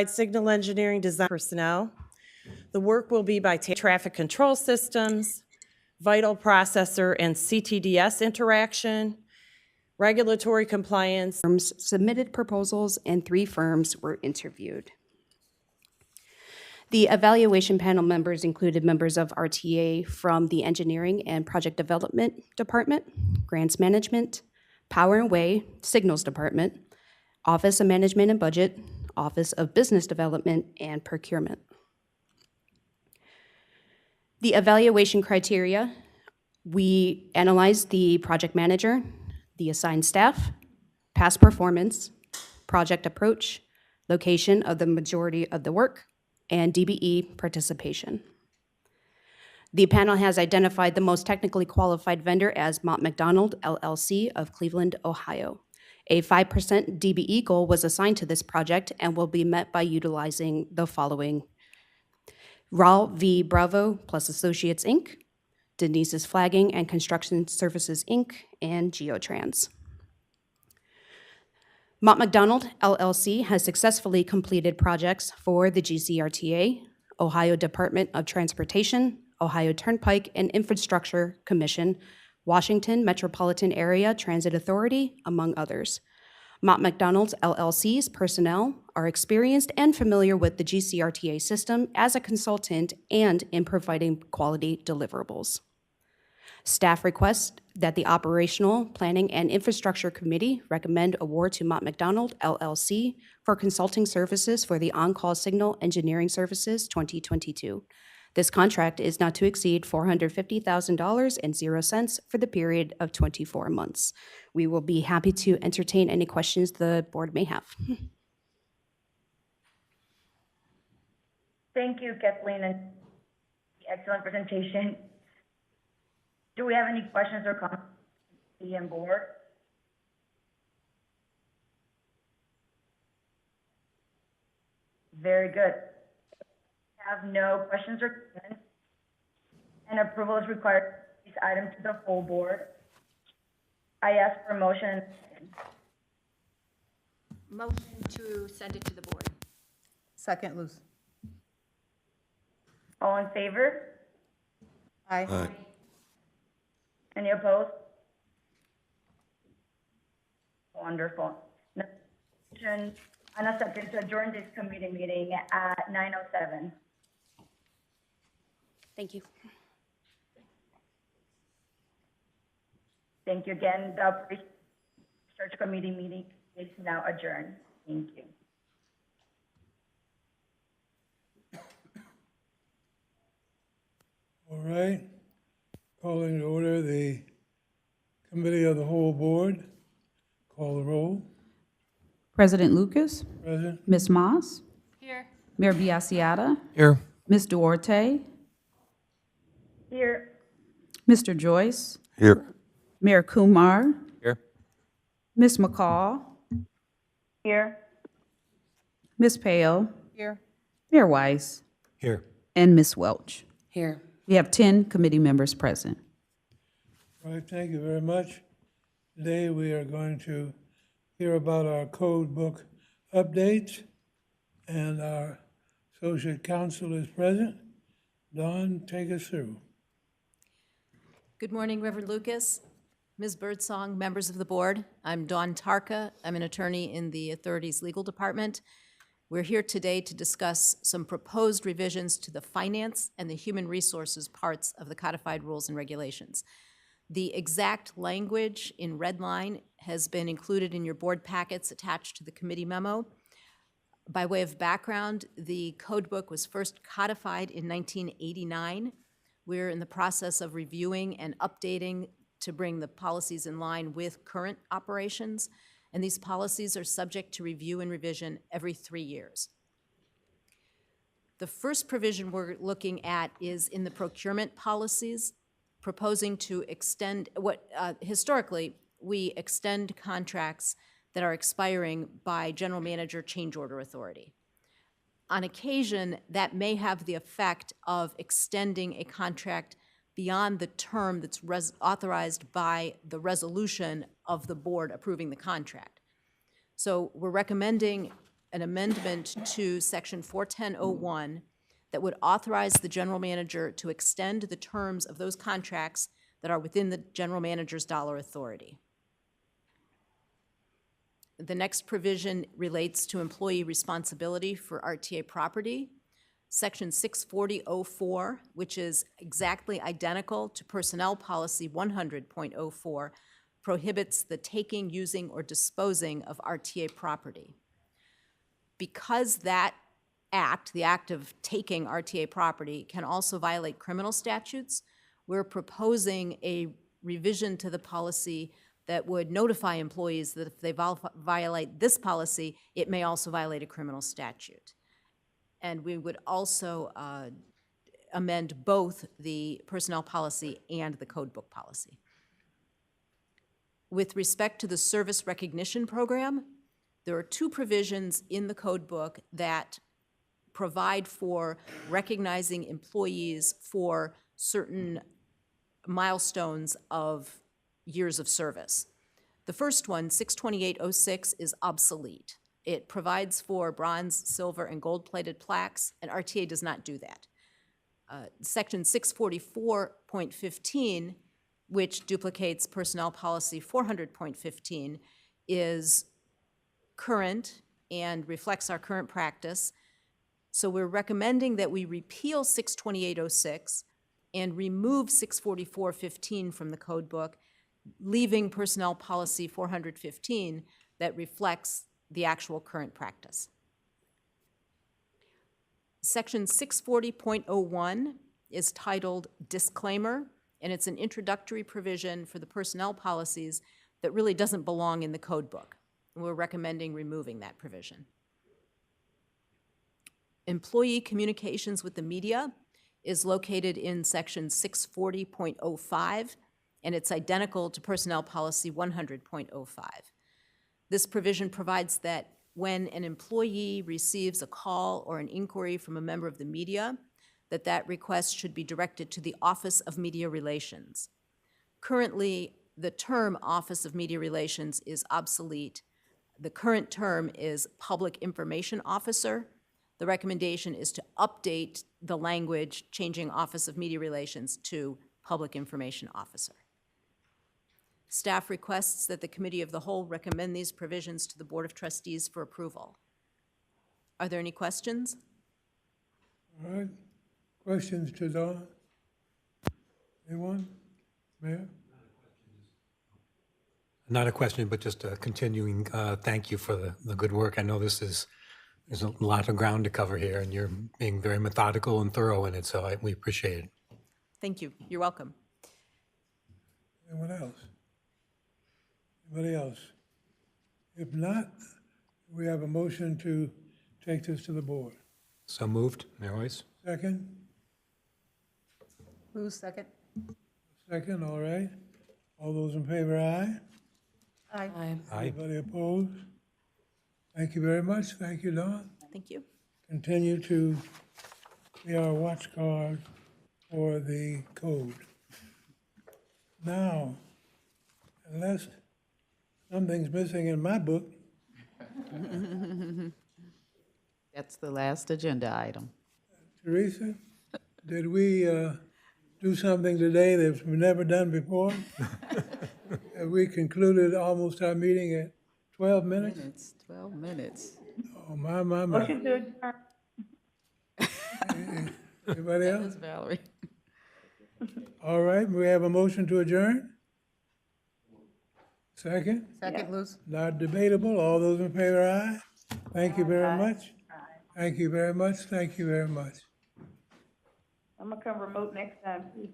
signal engineering design personnel. The work will be by traffic control systems, vital processor and CTDS interaction, regulatory compliance. Firms submitted proposals and 3 firms were interviewed. The evaluation panel members included members of RTA from the Engineering and Project Development Department, Grants Management, Power and Way, Signals Department, Office of Management and Budget, Office of Business Development, and Procurement. The evaluation criteria, we analyzed the project manager, the assigned staff, past performance, project approach, location of the majority of the work, and DBE participation. The panel has identified the most technically qualified vendor as Mott MacDonald, LLC of Cleveland, Ohio. A 5% DBE goal was assigned to this project and will be met by utilizing the following: Raul V. Bravo plus Associates, Inc., Denise's Flagging and Construction Services, Inc., and Geotrans. Mott MacDonald, LLC has successfully completed projects for the GCRTA, Ohio Department of Transportation, Ohio Turnpike and Infrastructure Commission, Washington Metropolitan Area Transit Authority, among others. Mott MacDonald, LLC's personnel are experienced and familiar with the GCRTA system as a consultant and in providing quality deliverables. Staff requests that the Operational Planning and Infrastructure Committee recommend award to Mott MacDonald, LLC for consulting services for the On-Call Signal Engineering Services 2022. This contract is not to exceed $450,000 for the period of 24 months. We will be happy to entertain any questions the board may have. Thank you, Kathleen, and excellent presentation. Do we have any questions or comments from the board? Very good. Have no questions or comments, and approval is required for these items to the full board. I ask for a motion. Motion to send it to the board. Second, Luce. All in favor? Aye. Aye. Any opposed? Wonderful. Motion and a second to adjourn this committee meeting at 9:07. Thank you. Thank you again. The Search Committee meeting is now adjourned. Thank you. All right. Calling to order the Committee of the Whole Board. Call the roll. President Lucas, Present. Ms. Moss, Here. Mayor Biassiata, Here. Ms. Duarte, Here. Mr. Joyce, Here. Mayor Kumar, Here. Ms. McCall, Here. Ms. Pale, Here. Mayor Weiss, Here. and Ms. Welch. Here. We have 10 committee members present. All right, thank you very much. Today we are going to hear about our code book updates, and our associate counsel is present. Dawn, take us through. Good morning, Reverend Lucas, Ms. Birdsong, members of the board. I'm Dawn Tarka. I'm an attorney in the authority's legal department. We're here today to discuss some proposed revisions to the finance and the human resources parts of the codified rules and regulations. The exact language in red line has been included in your board packets attached to the committee memo. By way of background, the code book was first codified in 1989. We're in the process of reviewing and updating to bring the policies in line with current operations, and these policies are subject to review and revision every 3 years. The first provision we're looking at is in the procurement policies, proposing to extend what historically we extend contracts that are expiring by general manager change order authority. On occasion, that may have the effect of extending a contract beyond the term that's authorized by the resolution of the board approving the contract. So we're recommending an amendment to Section 41001 that would authorize the general manager to extend the terms of those contracts that are within the general manager's dollar authority. The next provision relates to employee responsibility for RTA property. Section 640.04, which is exactly identical to Personnel Policy 100.04, prohibits the taking, using, or disposing of RTA property. Because that act, the act of taking RTA property, can also violate criminal statutes, we're proposing a revision to the policy that would notify employees that if they violate this policy, it may also violate a criminal statute. And we would also amend both the personnel policy and the code book policy. With respect to the service recognition program, there are two provisions in the code book that provide for recognizing employees for certain milestones of years of service. The first one, 62806, is obsolete. It provides for bronze, silver, and gold-plated plaques, and RTA does not do that. Section 644.15, which duplicates Personnel Policy 400.15, is current and reflects our current practice. So we're recommending that we repeal 62806 and remove 644.15 from the code book, leaving Personnel Policy 415 that reflects the actual current practice. Section 640.01 is titled Disclaimer, and it's an introductory provision for the personnel policies that really doesn't belong in the code book. And we're recommending removing that provision. Employee communications with the media is located in Section 640.05, and it's identical to Personnel Policy 100.05. This provision provides that when an employee receives a call or an inquiry from a member of the media, that request should be directed to the Office of Media Relations. Currently, the term Office of Media Relations is obsolete. The current term is Public Information Officer. The recommendation is to update the language, changing Office of Media Relations to Public Information Officer. Staff requests that the Committee of the Whole recommend these provisions to the Board of Trustees for approval. Are there any questions? All right. Questions to Dawn? Anyone? Mayor? Not a question, but just a continuing thank you for the good work. I know there's a lot of ground to cover here, and you're being very methodical and thorough in it, so we appreciate it. Thank you. You're welcome. Anyone else? Anybody else? If not, we have a motion to take this to the board. So moved, Mayor Weiss? Second? Who's second? Second, all right. All those in favor, aye? Aye. Aye. Anybody opposed? Thank you very much. Thank you, Dawn. Thank you. Continue to be our watch guard for the code. Now, unless something's missing in my book, That's the last agenda item. Teresa, did we do something today that we've never done before? Have we concluded almost our meeting at 12 minutes? 12 minutes. Oh, my. Motion to adjourn. Anybody else? Ms. Valerie. All right, we have a motion to adjourn? Second? Second, Luz. Not debatable. All those in favor, aye? Thank you very much. Thank you very much. Thank you very much. I'm gonna come remote next time, too.